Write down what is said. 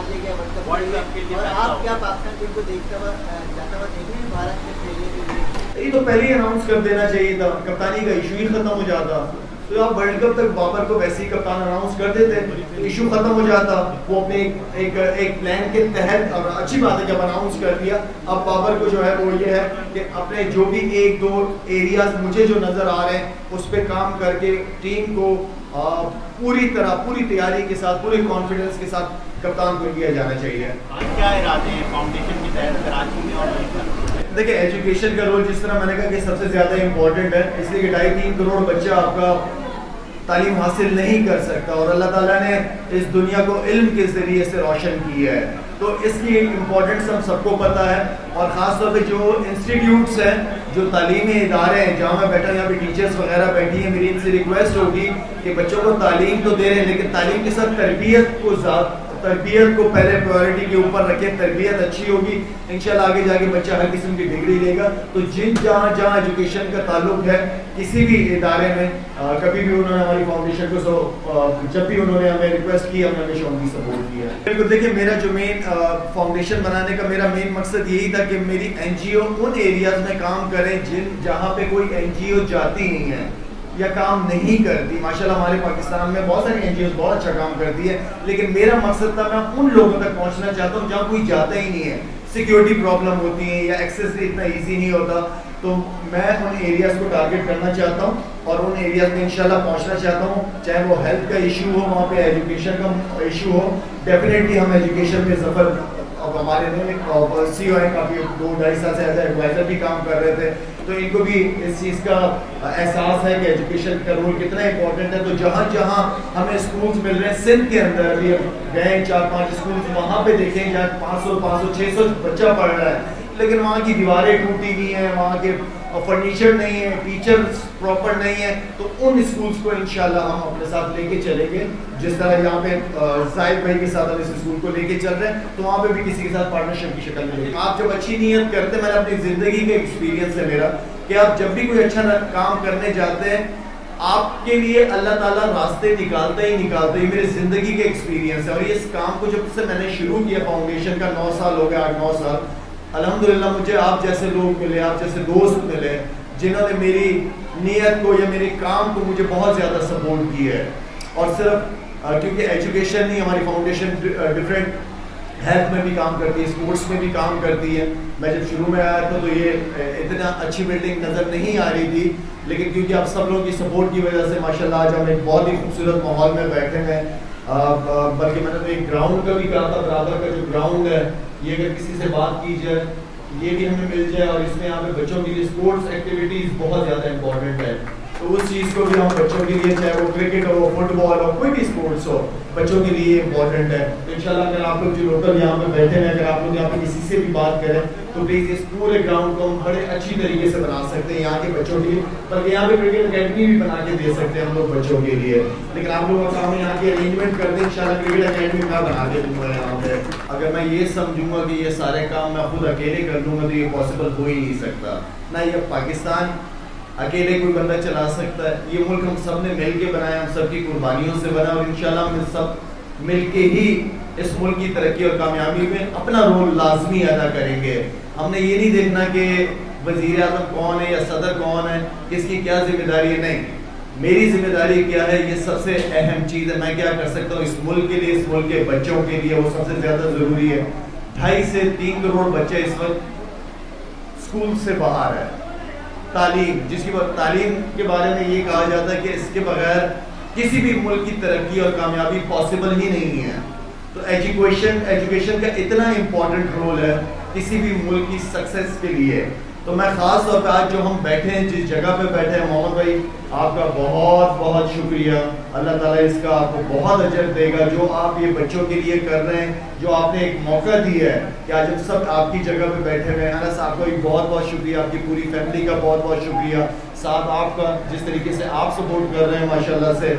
आगे क्या world cup के लिए और आप क्या पाकिस्तान टीम को देखता हुआ जाता हुआ देखें भारत में खेलने के लिए? ये तो पहले ही अनाउंस कर देना चाहिए था, कप्तानी का इशू ही खत्म हो जाता। तो आप वर्ल्ड कप तक बाबर को वैसे ही कप्तान अनाउंस कर देते, तो इशू खत्म हो जाता। वो अपने एक प्लान के तहत, और अच्छी बात है जब अनाउंस कर दिया। अब बाबर को जो है वो ये है कि अपने जो भी एक दो एरियाज मुझे जो नज़र आ रहे हैं उस पर काम करके टीम को पूरी तरह पूरी तैयारी के साथ पूरे कॉन्फिडेंस के साथ कप्तान को लिया जाना चाहिए। क्या इरादे हैं फाउंडेशन के तहत कराची में और देखिए, एजुकेशन का रोल जिस तरह मैंने कहा कि सबसे ज़्यादा इम्पोर्टेंट है, इसलिए कि 2.5-3 करोड़ बच्चा आपका तालीम हासिल नहीं कर सकता, और अल्लाह ताला ने इस दुनिया को इल्म के ज़रिए से रोशन किया है, तो इसकी इम्पोर्टेंस हम सबको पता है। और ख़ास तौर पे जो इंस्टीट्यूट्स हैं, जो तालीमी इदारे हैं, जहाँ मैं बैठा यहाँ पे टीचर्स वगैरह बैठी हैं, मेरी इनसे रिक्वेस्ट होगी कि बच्चों को तालीम तो दे रहे हैं लेकिन तालीम के साथ तरबियत को पहले प्रायोरिटी के ऊपर रखें। तरबियत अच्छी होगी इंशाल्लाह आगे जाके बच्चा हर किस्म की डिग्री लेगा। तो जहाँ एजुकेशन का ताल्लुक है किसी भी इदारे में, कभी भी उन्होंने हमारी फाउंडेशन को जब भी उन्होंने हमें रिक्वेस्ट की, हमने हमेशा उनकी सपोर्ट किया। बिल्कुल, देखिए मेरा जो मेन फाउंडेशन बनाने का मेरा मेन मकसद यही था कि मेरी एनजीओ उन एरियाज में काम करें जहाँ पे कोई एनजीओ जाती नहीं है या काम नहीं करती। माशाल्लाह हमारे पाकिस्तान में बहुत सारी एनजीओ बहुत अच्छा काम करती है, लेकिन मेरा मकसद था मैं उन लोगों तक पहुंचना चाहता हूं जहां कोई जाता ही नहीं है, सिक्योरिटी प्रॉब्लम होती है या एक्सेस इतना इजी नहीं होता। तो मैं उन एरियाज को टारगेट करना चाहता हूं और उन एरियाज में इंशाल्लाह पहुंचना चाहता हूं, चाहे वो हेल्थ का इशू हो, वहाँ पे एजुकेशन का इशू हो। डेफिनेटली हम एजुकेशन में सफर, अब हमारे सीईओ हैं, काफ़ी 2-2.5 साल से एज एडवाइज़र भी काम कर रहे थे, तो इनको भी इस चीज़ का एहसास है कि एजुकेशन का रोल कितना इंपॉर्टेंट है। तो जहाँ जहाँ हमें स्कूल्स मिल रहे हैं, सिंध के अंदर अभी गए 4-5 स्कूल्स, वहाँ पे देखें जहाँ 500-600 बच्चा पढ़ रहा है, लेकिन वहाँ की दीवारें टूटी हुई हैं, वहाँ के फर्नीचर नहीं है, टीचर्स प्रॉपर नहीं है। तो उन स्कूल्स को इंशाल्लाह हम अपने साथ लेके चलेंगे, जिस तरह यहाँ पे जाहिद भाई के साथ हम इस स्कूल को लेके चल रहे हैं, तो वहाँ पे भी किसी के साथ पार्टनरशिप की शक्ल में। आप जब अच्छी नीयत करते हैं, मैंने अपनी ज़िंदगी का एक्सपीरियंस है मेरा कि आप जब भी कोई अच्छा काम करने जाते हैं, आपके लिए अल्लाह ताला रास्ते निकालता ही निकालता है। ये मेरी ज़िंदगी का एक्सपीरियंस है। और ये इस काम को जब से मैंने शुरू किया, फाउंडेशन का 9 साल हो गया, 8-9 साल, अल्हम्दुलिल्लाह मुझे आप जैसे लोग मिले, आप जैसे दोस्त मिले, जिन्होंने मेरी नीयत को या मेरे काम को मुझे बहुत ज़्यादा सपोर्ट किया है। और सिर्फ क्योंकि एजुकेशन नहीं, हमारी फाउंडेशन डिफरेंट हेल्थ में भी काम करती है, स्पोर्ट्स में भी काम करती है। मैं जब शुरू में आया था तो ये इतना अच्छी बिल्डिंग नज़र नहीं आ रही थी, लेकिन क्योंकि आप सब लोगों की सपोर्ट की वजह से माशाल्लाह आज हम एक बहुत ही खूबसूरत माहौल में बैठे हैं। बल्कि मैंने तो एक ग्राउंड का भी कहा था, बराबर का जो ग्राउंड है, ये अगर किसी से बात की जाए ये भी हमें मिल जाए, और इसमें यहाँ पे बच्चों के लिए स्पोर्ट्स एक्टिविटीज़ बहुत ज़्यादा इंपॉर्टेंट है। तो उस चीज़ को भी हम बच्चों के लिए, चाहे वो क्रिकेट हो, फुटबॉल हो, कोई भी स्पोर्ट्स हो, बच्चों के लिए इम्पॉर्टेंट है। तो इंशाल्लाह अगर आप लोग जो लोकल यहाँ पे बैठे हैं, अगर आप लोग यहाँ पे किसी से भी बात करें तो प्लीज़ इस पूरे ग्राउंड को हम बड़े अच्छी तरीके से बना सकते हैं यहाँ के बच्चों के लिए। बल्कि यहाँ पे क्रिकेट अकेडमी भी बना के दे सकते हैं हम लोग बच्चों के लिए, लेकिन आप लोगों का काम यहाँ की अरेंजमेंट कर दें। इंशाल्लाह क्रिकेट अकेडमी मैं बना के दूँगा यहाँ पे। अगर मैं ये समझूंगा कि ये सारे काम मैं खुद अकेले कर दूँगा तो ये पॉसिबल हो ही नहीं सकता। ना ये पाकिस्तान अकेले कोई बंदा चला सकता है, ये मुल्क हम सब ने मिल के बनाया, हम सब की कुर्बानियों से बना, और इंशाल्लाह हम सब मिल के ही इस मुल्क की तरक्की और कामयाबी में अपना रोल लाजमी अदा करेंगे। हमने ये नहीं देखना कि वज़ीर आज़म कौन है या सदर कौन है, किसकी क्या जिम्मेदारी है, नहीं, मेरी जिम्मेदारी क्या है, ये सबसे अहम चीज़ है। मैं क्या कर सकता हूँ इस मुल्क के लिए, इस मुल्क के बच्चों के लिए, वो सबसे ज़्यादा ज़रूरी है। 2.5 से 3 करोड़ बच्चे इस वक्त स्कूल से बाहर है। तालीम, जिसकी तालीम के बारे में ये कहा जाता है कि इसके बगैर किसी भी मुल्क की तरक्की और कामयाबी पॉसिबल ही नहीं है। तो एजुकेशन का इतना इम्पोर्टेंट रोल है किसी भी मुल्क की सक्सेस के लिए। तो मैं ख़ास तौर पर आज जो हम बैठे हैं, जिस जगह पे बैठे हैं, मोहम्मद भाई आपका बहुत बहुत शुक्रिया। अल्लाह ताला इसका आपको बहुत अजर देगा, जो आप ये बच्चों के लिए कर रहे हैं, जो आपने एक मौका दिया है कि आज हम सब आपकी जगह पे बैठे हुए हैं। अनस आपका भी बहुत बहुत शुक्रिया, आपकी पूरी फैमिली का बहुत बहुत शुक्रिया, साथ आपका जिस तरीके से आप सपोर्ट कर रहे हैं माशाल्लाह से।